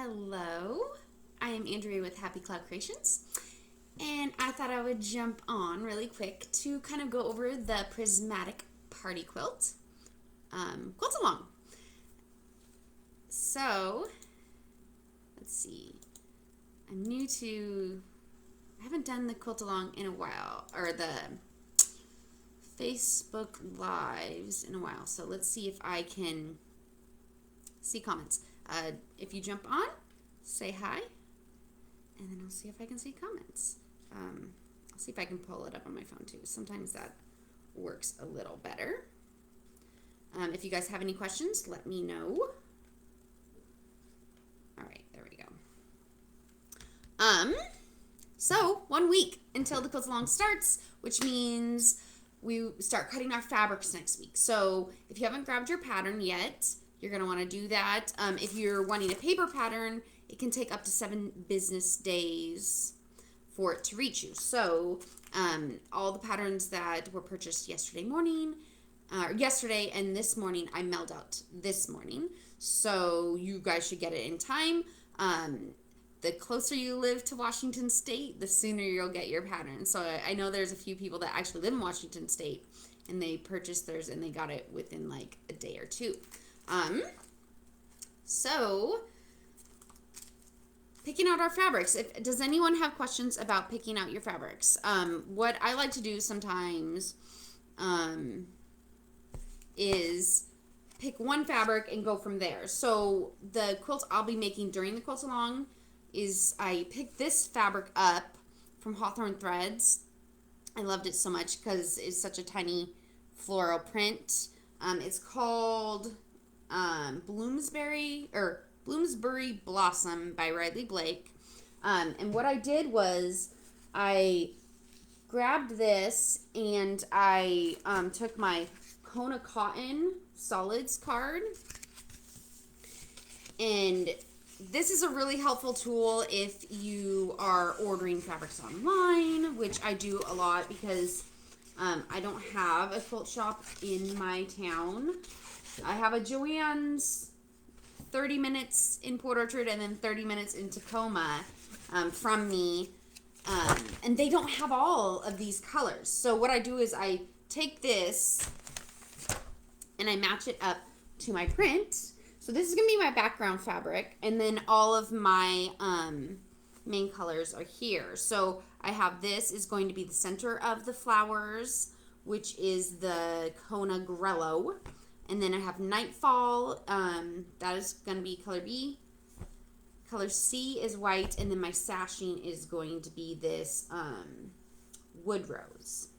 Hello, I am Andrea with Happy Cloud Creations, and I thought I would jump on really quick to kind of go over the Prismatic Party Quilt. Quilt along. So, let's see. I'm new to, I haven't done the quilt along in a while, or the Facebook Lives in a while. So let's see if I can see comments. If you jump on, say hi, and then I'll see if I can see comments. I'll see if I can pull it up on my phone too. Sometimes that works a little better. If you guys have any questions, let me know. All right, there we go. So 1 week until the quilt along starts, which means we start cutting our fabrics next week. So if you haven't grabbed your pattern yet, you're going to want to do that. If you're wanting a paper pattern, it can take up to 7 business days for it to reach you. So all the patterns that were purchased yesterday and this morning, I mailed out this morning. So you guys should get it in time. The closer you live to Washington State, the sooner you'll get your pattern. So I know there's a few people that actually live in Washington State, and they purchased theirs and they got it within like a day or two. So picking out our fabrics. Does anyone have questions about picking out your fabrics? What I like to do sometimes is pick one fabric and go from there. So the quilt I'll be making during the quilt along is I picked this fabric up from Hawthorne Threads. I loved it so much because it's such a tiny floral print. It's called Bloomsbury Blossom by Riley Blake. And what I did was I grabbed this and I took my Kona Cotton Solids card, and this is a really helpful tool if you are ordering fabrics online, which I do a lot because I don't have a quilt shop in my town. I have a Joann's 30 minutes in Port Orchard and then 30 minutes in Tacoma from me, and they don't have all of these colors. So what I do is I take this and I match it up to my print. So this is going to be my background fabric, and then all of my main colors are here. So I have this is going to be the center of the flowers, which is the Kona Grello. And then I have Nightfall, that is going to be color B. Color C is white, and then my sashing is going to be this Wood Rose.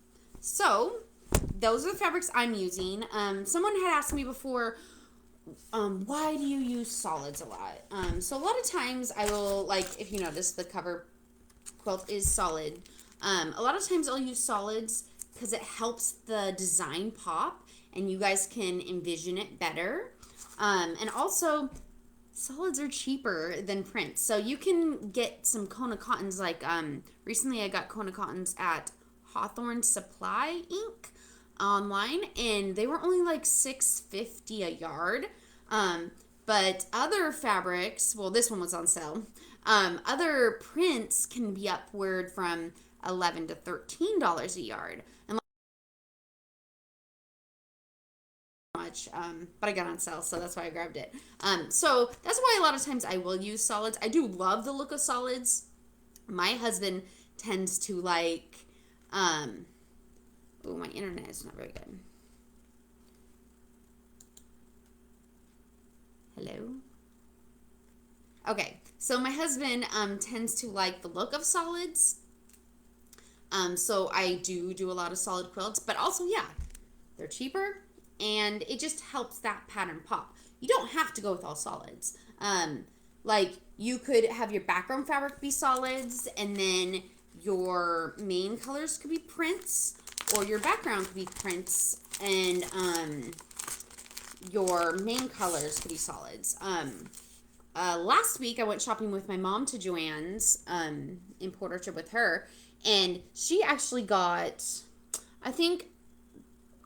So those are the fabrics I'm using. Someone had asked me before, why do you use solids a lot? So a lot of times I will, like, if you notice, the cover quilt is solid. A lot of times I'll use solids because it helps the design pop and you guys can envision it better. And also, solids are cheaper than prints. So you can get some Kona Cottons, like recently I got Kona Cottons at Hawthorne Supply Inc. online, and they were only like $6.50 a yard. But other fabrics, well, this one was on sale. Other prints can be upward from $11 to $13 a yard. And much, but I got on sale, so that's why I grabbed it. So that's why a lot of times I will use solids. I do love the look of solids. My husband tends to like, oh, my internet is not very good. Hello? Okay, so my husband tends to like the look of solids. So I do a lot of solid quilts, but also, yeah, they're cheaper, and it just helps that pattern pop. You don't have to go with all solids. Like, you could have your background fabric be solids, and then your main colors could be prints, or your background could be prints, and your main colors could be solids. Last week I went shopping with my mom to Joann's in Port Orchard with her, and she actually got, I think,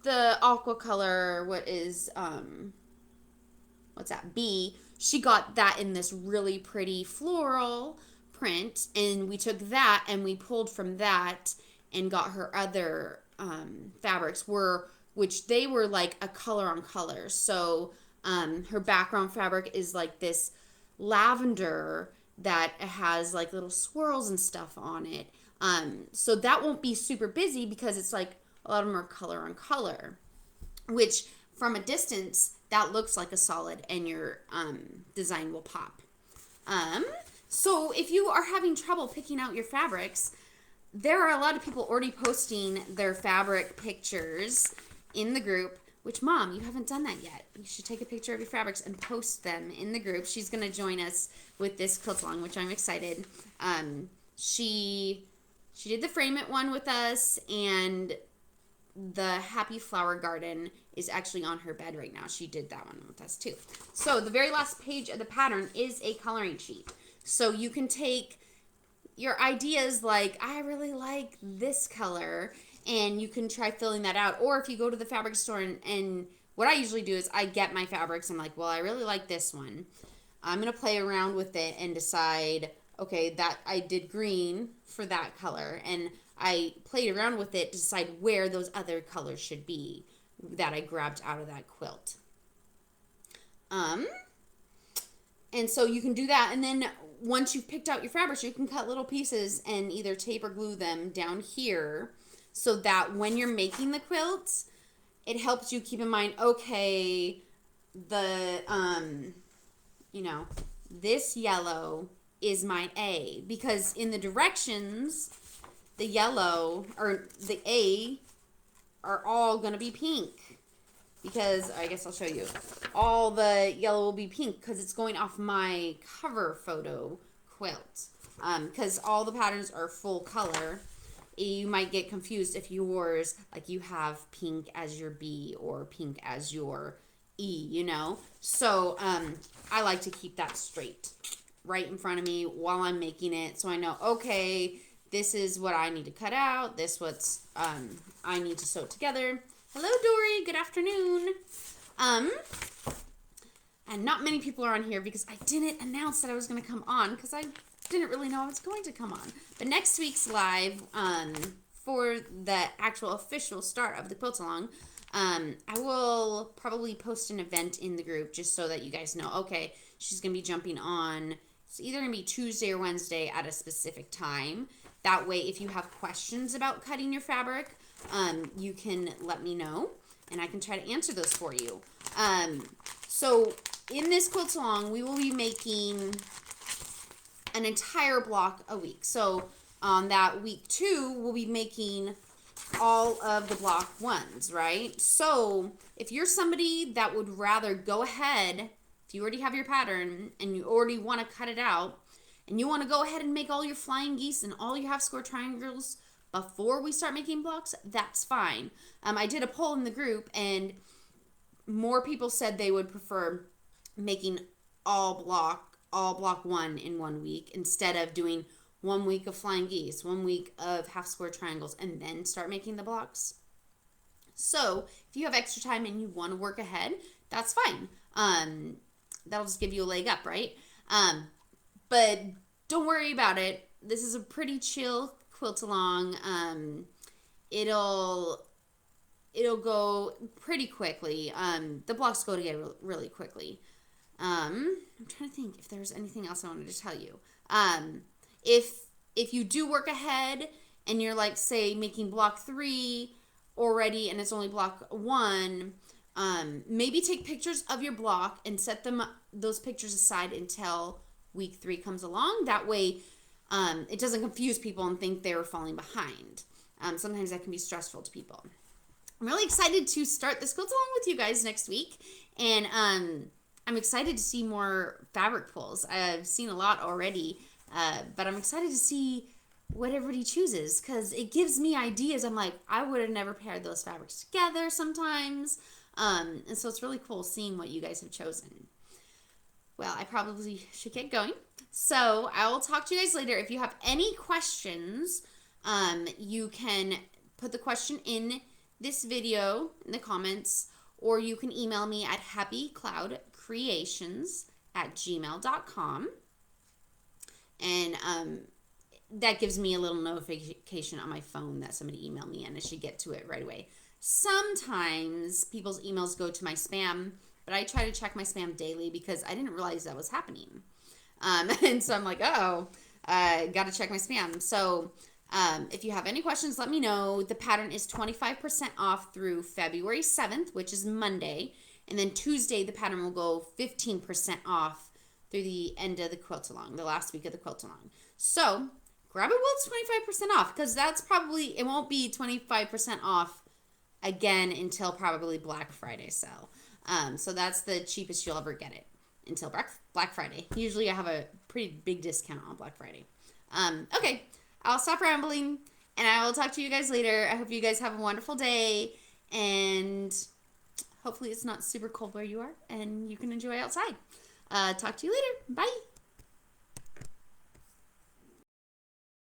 the aqua color, what's that, B. she got that in this really pretty floral print, and we took that and we pulled from that and got her other fabrics which they were like a color on color. So her background fabric is like this lavender that has like little swirls and stuff on it. So that won't be super busy because it's like a lot of them are color on color, which from a distance that looks like a solid and your design will pop. So if you are having trouble picking out your fabrics, there are a lot of people already posting their fabric pictures in the group, which, Mom, you haven't done that yet. You should take a picture of your fabrics and post them in the group. She's going to join us with this quilt along, which I'm excited. She did the Frame It one with us, and the Happy Flower Garden is actually on her bed right now. She did that one with us too. So the very last page of the pattern is a coloring sheet. So you can take your ideas like, I really like this color, and you can try filling that out. Or if you go to the fabric store and what I usually do is I get my fabrics. I'm like, well, I really like this one. I'm going to play around with it and decide, okay, that I did green for that color. And I played around with it to decide where those other colors should be that I grabbed out of that quilt. And so you can do that. And then once you've picked out your fabrics, you can cut little pieces and either tape or glue them down here so that when you're making the quilt, it helps you keep in mind, okay, this yellow is my A, because in the directions, the yellow or the A are all going to be pink, because I guess I'll show you. All the yellow will be pink because it's going off my cover photo quilt. Because all the patterns are full color. You might get confused if yours, like you have pink as your B or pink as your E, you know? So I like to keep that straight right in front of me while I'm making it, so I know, okay, this is what I need to cut out, this what's I need to sew together. Hello, Dory, good afternoon. And not many people are on here because I didn't announce that I was going to come on because I didn't really know I was going to come on. But next week's live, for the actual official start of the quilt along, I will probably post an event in the group just so that you guys know, okay, she's going to be jumping on. It's either going to be Tuesday or Wednesday at a specific time. That way, if you have questions about cutting your fabric, you can let me know, and I can try to answer those for you. So in this quilt along, we will be making an entire block a week. So on that week 2, we'll be making all of the block 1s, right? So if you're somebody that would rather go ahead, if you already have your pattern and you already want to cut it out, and you want to go ahead and make all your flying geese and all your half square triangles before we start making blocks, that's fine. I did a poll in the group, and more people said they would prefer making all block 1 in 1 week instead of doing 1 week of flying geese, 1 week of half square triangles, and then start making the blocks. So if you have extra time and you want to work ahead, that's fine. That'll just give you a leg up, right? But don't worry about it. This is a pretty chill quilt along. It'll go pretty quickly. The blocks go together really quickly. I'm trying to think if there's anything else I wanted to tell you. If you do work ahead and you're like, say, making block 3 already and it's only block 1, maybe take pictures of your block and set those pictures aside until week 3 comes along. That way it doesn't confuse people and think they're falling behind. Sometimes that can be stressful to people. I'm really excited to start this quilt along with you guys next week, and I'm excited to see more fabric pulls. I've seen a lot already, but I'm excited to see what everybody chooses because it gives me ideas. I'm like, I would have never paired those fabrics together sometimes, and so it's really cool seeing what you guys have chosen. Well, I probably should get going, so I will talk to you guys later. If you have any questions, you can put the question in this video in the comments, or you can email me at happycloudcreations quilt@gmail.com. And that gives me a little notification on my phone that somebody emailed me, and I should get to it right away. Sometimes people's emails go to my spam, but I try to check my spam daily because I didn't realize that was happening. And so I'm like, got to check my spam. So if you have any questions, let me know. The pattern is 25% off through February 7th, which is Monday. And then Tuesday, the pattern will go 15% off through the end of the quilt-along, the last week of the quilt-along. So grab it while it's 25% off, because that's probably, it won't be 25% off again until probably Black Friday sale. So that's the cheapest you'll ever get it until Black Friday. Usually I have a pretty big discount on Black Friday. Okay, I'll stop rambling, and I will talk to you guys later. I hope you guys have a wonderful day, and hopefully it's not super cold where you are, and you can enjoy outside. Talk to you later. Bye.